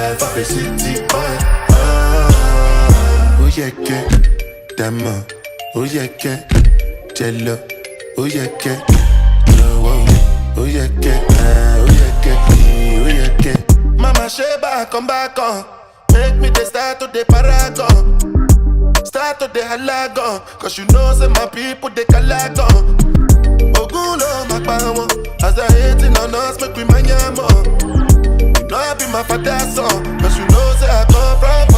life of a city boy. Oh yeah, yeah, Dama. Oh yeah, yeah, Jello. Oh yeah, yeah, no, oh yeah, yeah, oh yeah, yeah, oh yeah, yeah. Mama Sheba, come back on. Make me the start to the paragon. Start to the halagon. Cause you know say my people they calagon. Ogulo makbawo. As I hating on us, make we manya more. You know I be my father's son. Cause you know say I come from